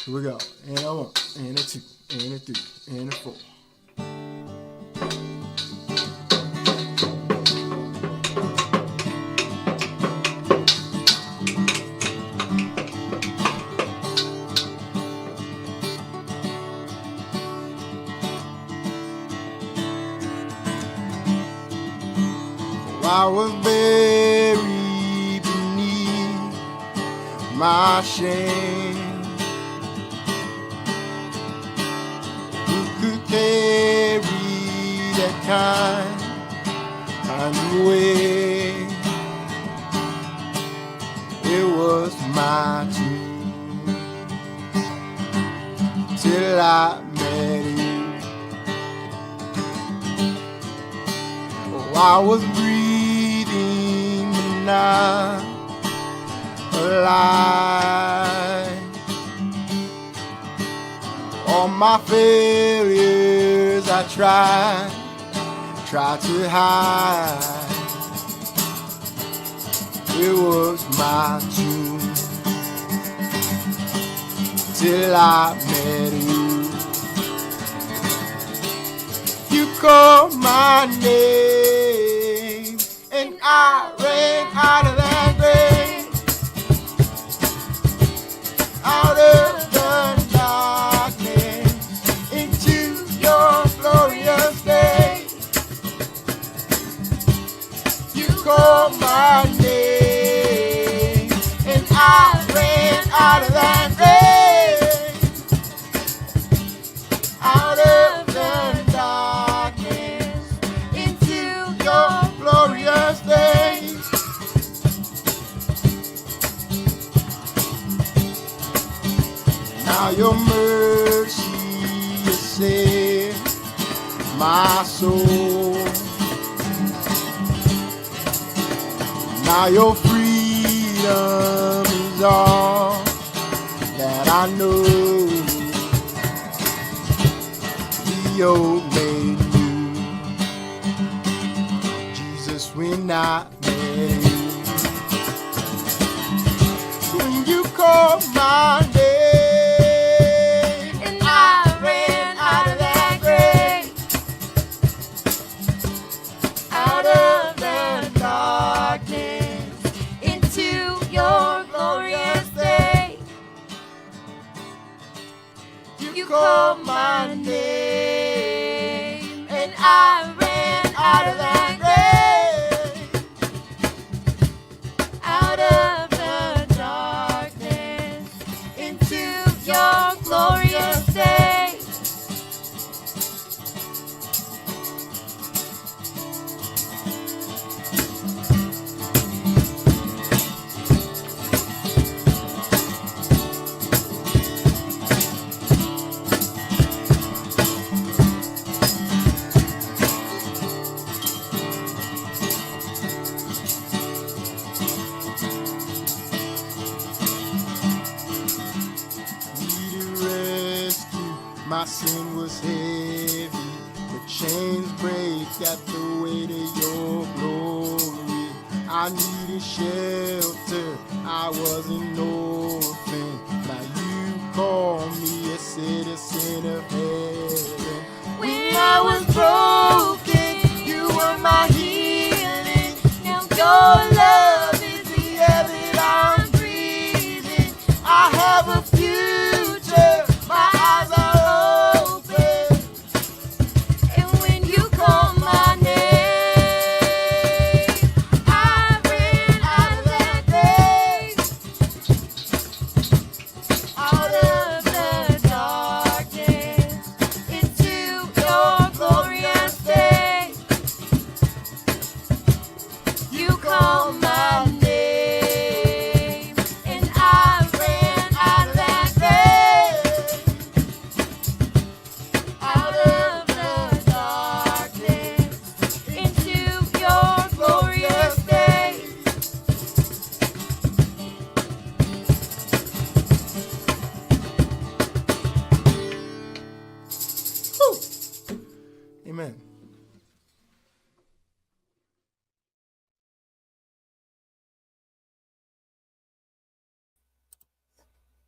Here we go. And a one, and a two, and a three, and a four. I was buried beneath my shame. Who could carry that kind of weight? It was my dream till I met you. Oh, I was breathing but not alive. All my failures I tried to hide. It was my tune till I met you. You called my name and I ran out of that grave, out of the darkness into your glorious day. You called my name and I ran out of that grave, out of the darkness into your glorious day. Now your mercy has saved my soul. Now your freedom is all that I know. The old made new. Jesus, when I met you, when you called my name, and I ran out of that grave, out of the darkness into your glorious day. You called my name and I ran out of that grave, out of the darkness into your glorious day. My sin was heavy, the chains break at the weight of your glory. I needed shelter, I was an orphan. Now you call me a citizen of heaven. When I was broken, you were my healing. Now your love is the air that I'm breathing. I have a future, my eyes are open. And when you call my name, I ran out of that grave, out of the darkness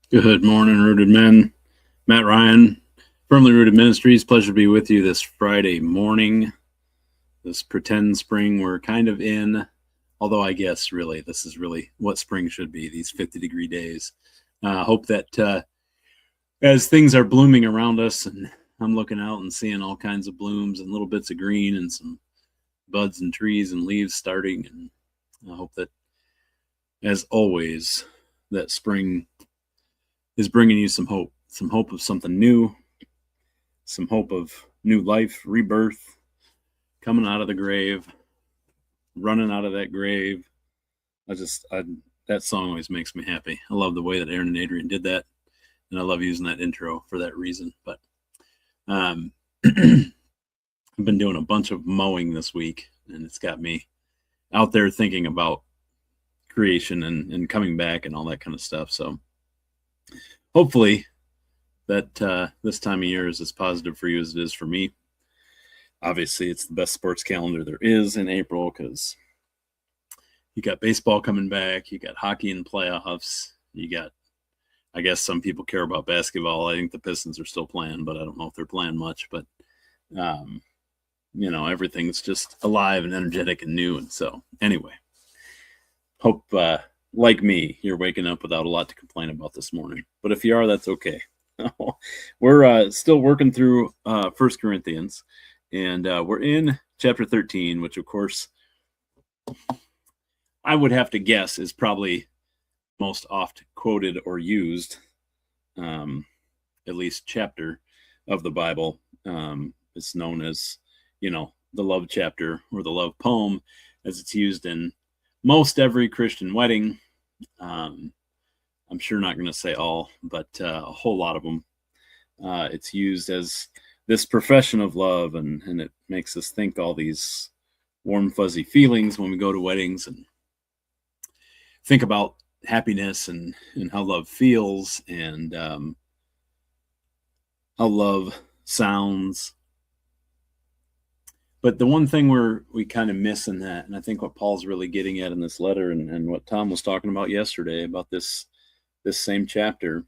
Good morning, Rooted Men. Matt Ryan, Firmly Rooted Ministries. Pleasure to be with you this Friday morning. This pretend spring we're kind of in, although I guess really this is really what spring should be, these 50-degree days. Hope that as things are blooming around us, and I'm looking out and seeing all kinds of blooms and little bits of green and some buds and trees and leaves starting, and I hope that, as always, that spring is bringing you some hope of something new, some hope of new life, rebirth, coming out of the grave, running out of that grave. That song always makes me happy. I love the way that Aaron and Adrian did that, and I love using that intro for that reason. But I've been doing a bunch of mowing this week, and it's got me out there thinking about creation and coming back and all that kind of stuff. So hopefully that this time of year is as positive for you as it is for me. Obviously, it's the best sports calendar there is in April because you got baseball coming back, you got hockey in playoffs, you got, I guess some people care about basketball. I think the Pistons are still playing, but I don't know if they're playing much. But everything's just alive and energetic and new. And so, anyway, hope like me, you're waking up without a lot to complain about this morning. But if you are, that's okay. We're still working through 1 Corinthians, and we're in chapter 13, which, of course, I would have to guess is probably most oft quoted or used, at least chapter of the Bible. It's known as, the love chapter or the love poem, as it's used in most every Christian wedding. I'm sure not going to say all, but a whole lot of them. It's used as this profession of love, and it makes us think all these warm, fuzzy feelings when we go to weddings and think about happiness and how love feels and how love sounds. But the one thing we kind of miss in that, and I think what Paul's really getting at in this letter, and what Tom was talking about yesterday about this same chapter,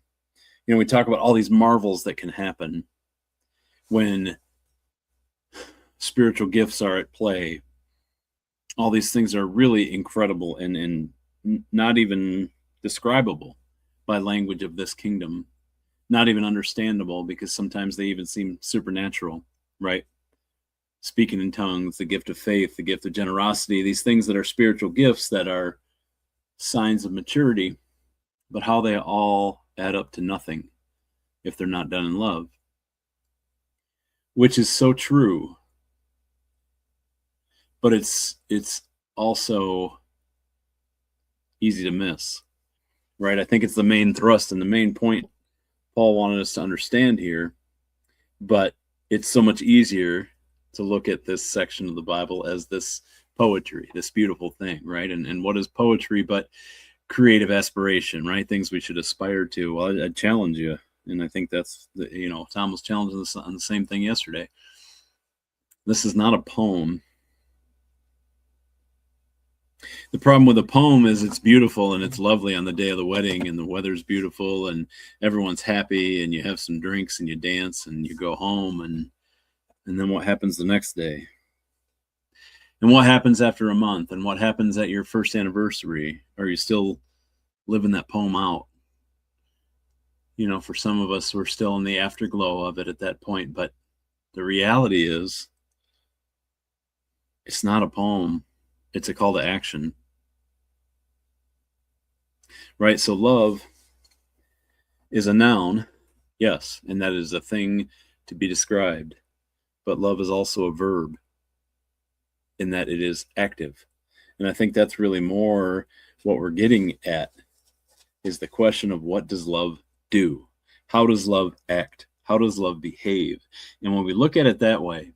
we talk about all these marvels that can happen when spiritual gifts are at play. All these things are really incredible and not even describable by language of this kingdom, not even understandable, because sometimes they even seem supernatural, right? Speaking in tongues, the gift of faith, the gift of generosity, these things that are spiritual gifts that are signs of maturity, but how they all add up to nothing if they're not done in love, which is so true. But it's also easy to miss, right? I think it's the main thrust and the main point Paul wanted us to understand here, but it's so much easier to look at this section of the Bible as this poetry, this beautiful thing, right? And what is poetry but creative aspiration, right? Things we should aspire to. Well, I challenge you, and I think that's Tom was challenging us on the same thing yesterday. This is not a poem. The problem with a poem is it's beautiful and it's lovely on the day of the wedding, and the weather's beautiful and everyone's happy, and you have some drinks and you dance and you go home, and then what happens the next day? And what happens after a month? And what happens at your first anniversary? Are you still living that poem out? For some of us, we're still in the afterglow of it at that point. But the reality is, it's not a poem. It's a call to action. Right? So love is a noun, yes, and that is a thing to be described. But love is also a verb in that it is active. And I think that's really more what we're getting at, is the question of what does love do? How does love act? How does love behave? And when we look at it that way,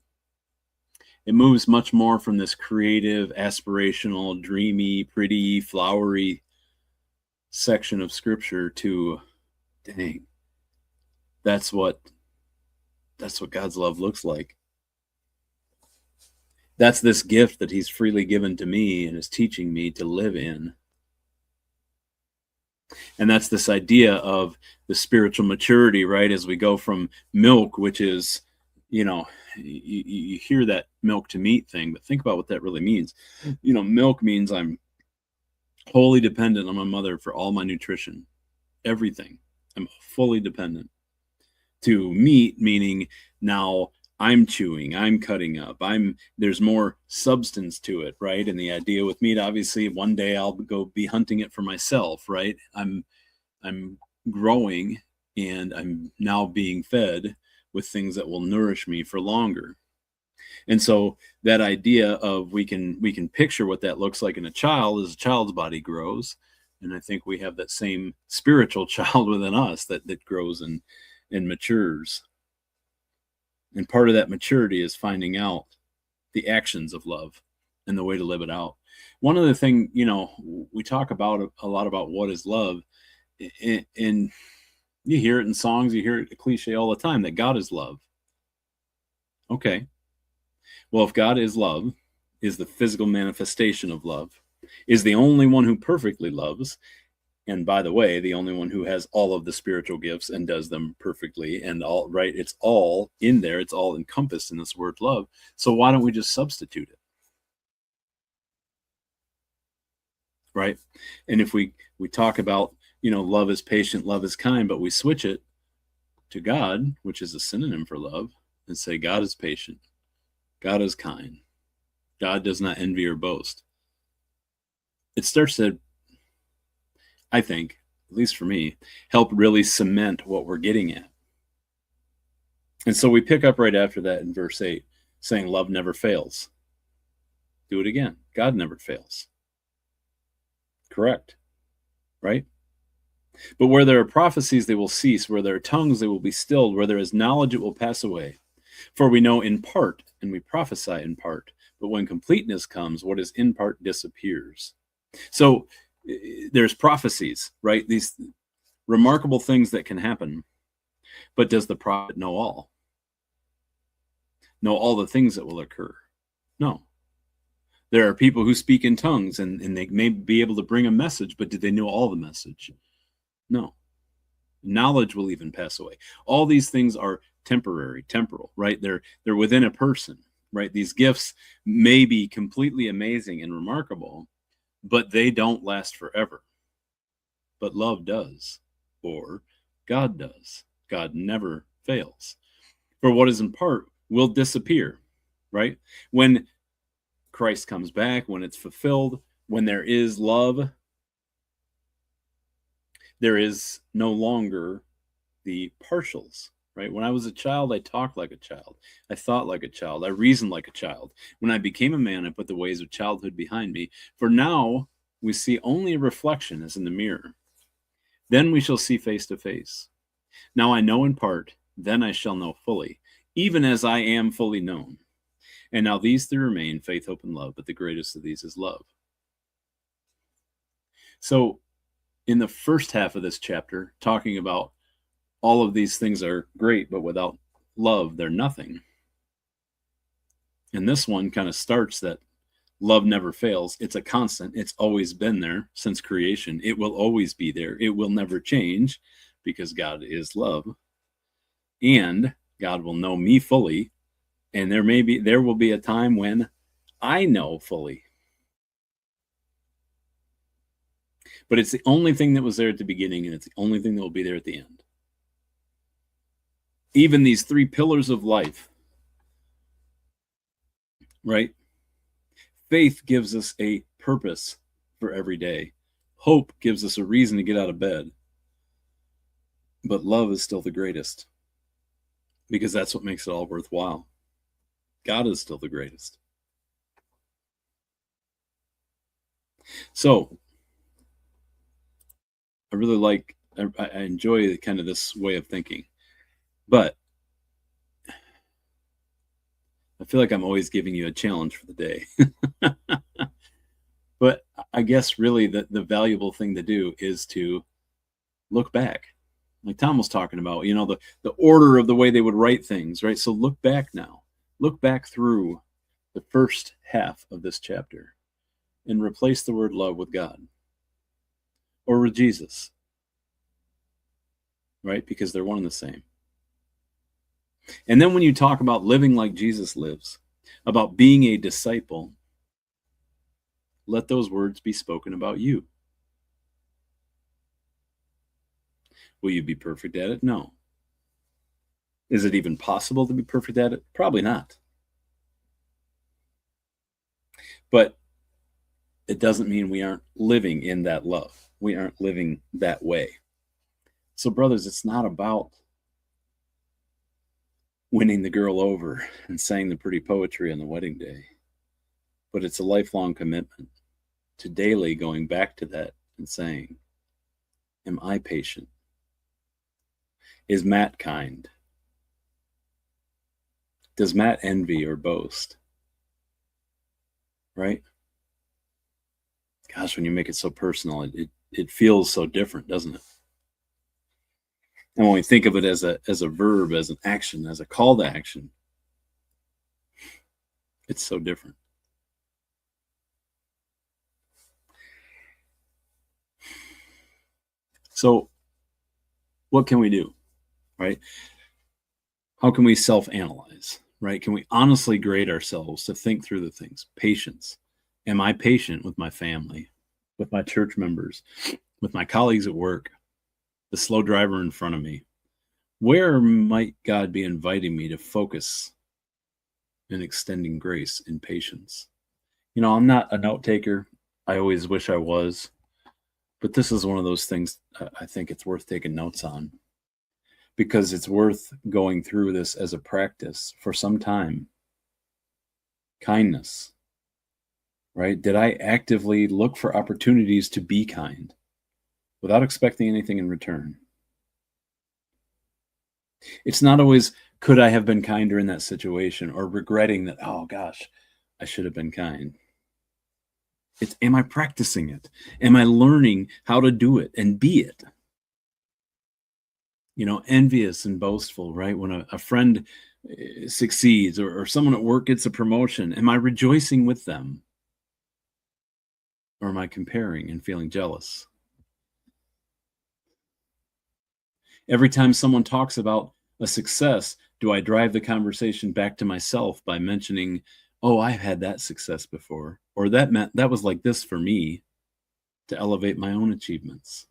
it moves much more from this creative, aspirational, dreamy, pretty, flowery section of Scripture to, dang, that's what God's love looks like. That's this gift that he's freely given to me and is teaching me to live in. And that's this idea of the spiritual maturity, right? As we go from milk, which is, you hear that milk to meat thing, but think about what that really means. Milk means I'm wholly dependent on my mother for all my nutrition, everything. I'm fully dependent. To meat, meaning now I'm chewing, I'm cutting up, there's more substance to it, right? And the idea with meat, obviously, one day I'll go be hunting it for myself, right? I'm growing, and I'm now being fed with things that will nourish me for longer. And so that idea of we can picture what that looks like in a child as a child's body grows. And I think we have that same spiritual child within us that grows and matures. And part of that maturity is finding out the actions of love and the way to live it out. One other thing, we talk about a lot about what is love, and you hear it in songs, you hear it a cliche all the time, that God is love. Okay. Well, if God is love, is the physical manifestation of love, is the only one who perfectly loves, and by the way, the only one who has all of the spiritual gifts and does them perfectly and all right, it's all in there, it's all encompassed in this word love. So why don't we just substitute it? Right? And if we talk about, love is patient, love is kind, but we switch it to God, which is a synonym for love, and say God is patient, God is kind, God does not envy or boast. It starts to, I think, at least for me, help really cement what we're getting at. And so we pick up right after that in verse 8, saying love never fails. Do it again. God never fails. Correct. Right? But where there are prophecies, they will cease. Where there are tongues, they will be stilled. Where there is knowledge, it will pass away. For we know in part, and we prophesy in part. But when completeness comes, what is in part disappears. So there's prophecies, right? These remarkable things that can happen. But does the prophet know all? Know all the things that will occur? No. There are people who speak in tongues, and they may be able to bring a message, but did they know all the message? No. Knowledge will even pass away. All these things are temporary, temporal, right? They're within a person, right? These gifts may be completely amazing and remarkable, but they don't last forever. But love does, or God does. God never fails. For what is in part will disappear, right? When Christ comes back, when it's fulfilled, when there is love, there is no longer the partials, right? When I was a child, I talked like a child. I thought like a child. I reasoned like a child. When I became a man, I put the ways of childhood behind me. For now, we see only a reflection as in the mirror. Then we shall see face to face. Now I know in part, then I shall know fully, even as I am fully known. And now these three remain, faith, hope, and love, but the greatest of these is love. So in the first half of this chapter, talking about all of these things are great, but without love, they're nothing. And this one kind of starts that love never fails. It's a constant. It's always been there since creation. It will always be there. It will never change because God is love. And God will know me fully. And there will be a time when I know fully. But it's the only thing that was there at the beginning, and it's the only thing that will be there at the end. Even these three pillars of life, right? Faith gives us a purpose for every day. Hope gives us a reason to get out of bed. But love is still the greatest, because that's what makes it all worthwhile. God is still the greatest. So I really I enjoy kind of this way of thinking, but I feel like I'm always giving you a challenge for the day. But I guess really the valuable thing to do is to look back. Like Tom was talking about, the order of the way they would write things, right? So look back now. Look back through the first half of this chapter and replace the word love with God or with Jesus right? Because they're one and the same. And then when you talk about living like Jesus lives, about being a disciple, let those words be spoken about you. Will you be perfect at it? No. Is it even possible to be perfect at it? Probably not. But it doesn't mean we aren't living in that love. We aren't living that way. So, brothers, it's not about winning the girl over and saying the pretty poetry on the wedding day, but it's a lifelong commitment to daily going back to that and saying, am I patient? Is Matt kind? Does Matt envy or boast? Right? Gosh, when you make it so personal, it feels so different, doesn't it? And when we think of it as a verb, as an action, as a call to action, it's so different. So what can we do, right? How can we self-analyze, right? Can we honestly grade ourselves to think through the things? Patience. Am I patient with my family, with my church members, with my colleagues at work, the slow driver in front of me? Where might God be inviting me to focus in extending grace and patience? You know, I'm not a note taker. I always wish I was. But this is one of those things I think it's worth taking notes on, because it's worth going through this as a practice for some time. Kindness, right? Did I actively look for opportunities to be kind without expecting anything in return? It's not always, could I have been kinder in that situation, or regretting that, oh gosh, I should have been kind. It's, am I practicing it? Am I learning how to do it and be it? You know, envious and boastful, right? When a friend succeeds, or someone at work gets a promotion, am I rejoicing with them? Or am I comparing and feeling jealous? Every time someone talks about a success, do I drive the conversation back to myself by mentioning, oh, I've had that success before, or that was like this for me, to elevate my own achievements,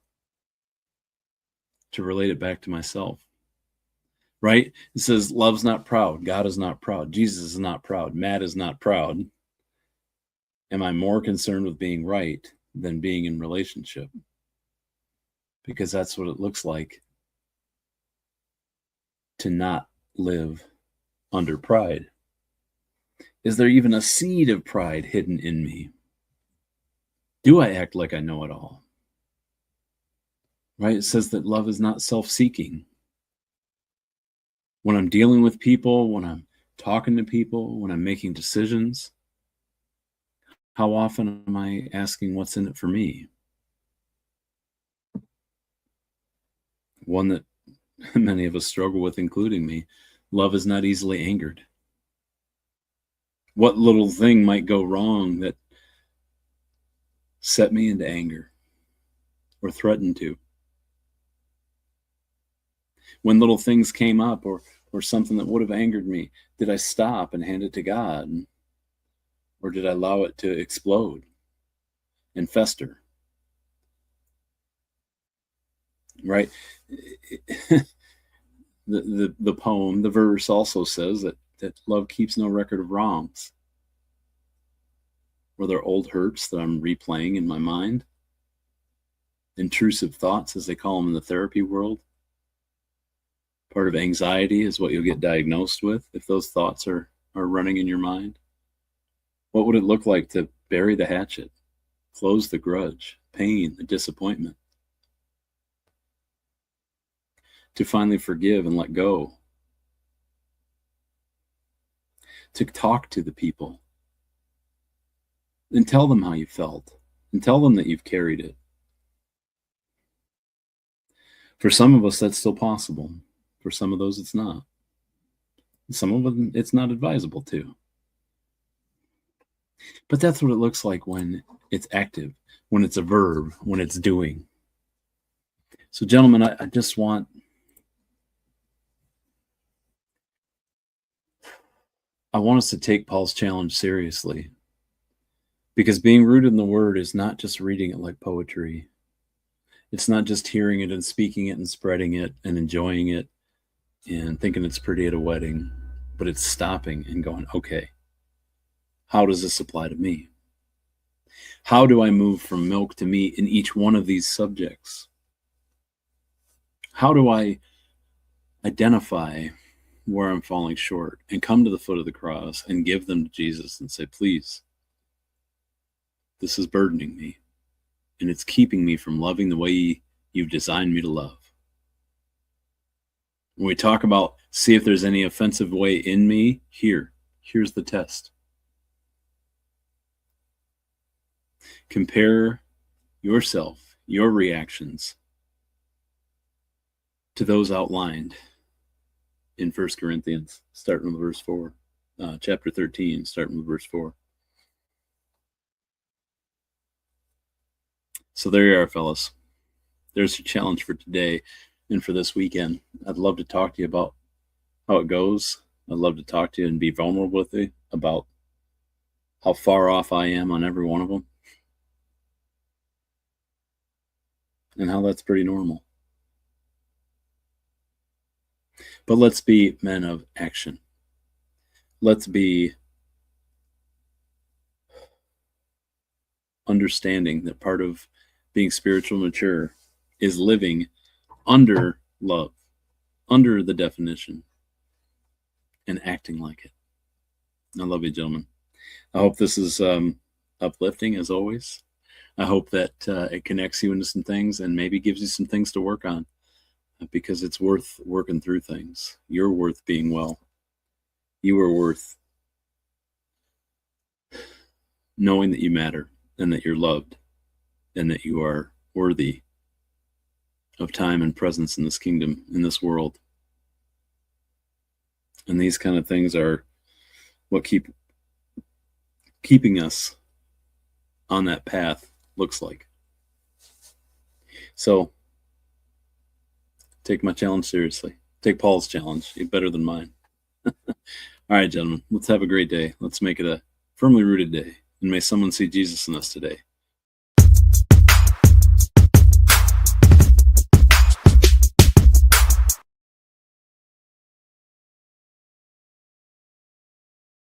to relate it back to myself, right? It says, love's not proud. God is not proud. Jesus is not proud. Matt is not proud. Am I more concerned with being right than being in relationship? Because that's what it looks like to not live under pride. Is there even a seed of pride hidden in me? Do I act like I know it all? Right? It says that love is not self-seeking. When I'm dealing with people, when I'm talking to people, when I'm making decisions, how often am I asking what's in it for me? One that many of us struggle with, including me. Love is not easily angered. What little thing might go wrong that set me into anger or threatened to? When little things came up, or something that would have angered me, did I stop and hand it to God? Or did I allow it to explode and fester? Right? The poem, the verse also says that love keeps no record of wrongs. Were there old hurts that I'm replaying in my mind? Intrusive thoughts, as they call them in the therapy world. Part of anxiety is what you'll get diagnosed with if those thoughts are running in your mind. What would it look like to bury the hatchet, close the grudge, pain, the disappointment? To finally forgive and let go. To talk to the people and tell them how you felt, and tell them that you've carried it. For some of us, that's still possible. For some of those, it's not. Some of them, it's not advisable to. But that's what it looks like when it's active, when it's a verb, when it's doing. So, gentlemen, I just want I want us to take Paul's challenge seriously, because being rooted in the Word is not just reading it like poetry. It's not just hearing it and speaking it and spreading it and enjoying it and thinking it's pretty at a wedding, but it's stopping and going, okay, how does this apply to me? How do I move from milk to meat in each one of these subjects? How do I identify where I'm falling short and come to the foot of the cross and give them to Jesus and say, please, this is burdening me and it's keeping me from loving the way you've designed me to love. When we talk about see if there's any offensive way in me, here's the test. Compare yourself, your reactions to those outlined in 1 Corinthians, starting with verse 4, chapter 13, starting with verse 4. So there you are, fellas. There's your challenge for today and for this weekend. I'd love to talk to you about how it goes. I'd love to talk to you and be vulnerable with you about how far off I am on every one of them and how that's pretty normal. But let's be men of action. Let's be understanding that part of being spiritually mature is living under love, under the definition, and acting like it. I love you, gentlemen. I hope this is uplifting, as always. I hope that it connects you into some things and maybe gives you some things to work on, because it's worth working through things. You're worth being well. You are worth knowing that you matter and that you're loved and that you are worthy of time and presence in this kingdom, in this world. And these kind of things are what keeping us on that path looks like. So take my challenge seriously. Take Paul's challenge. You're better than mine. All right, gentlemen, let's have a great day. Let's make it a firmly rooted day. And may someone see Jesus in us today.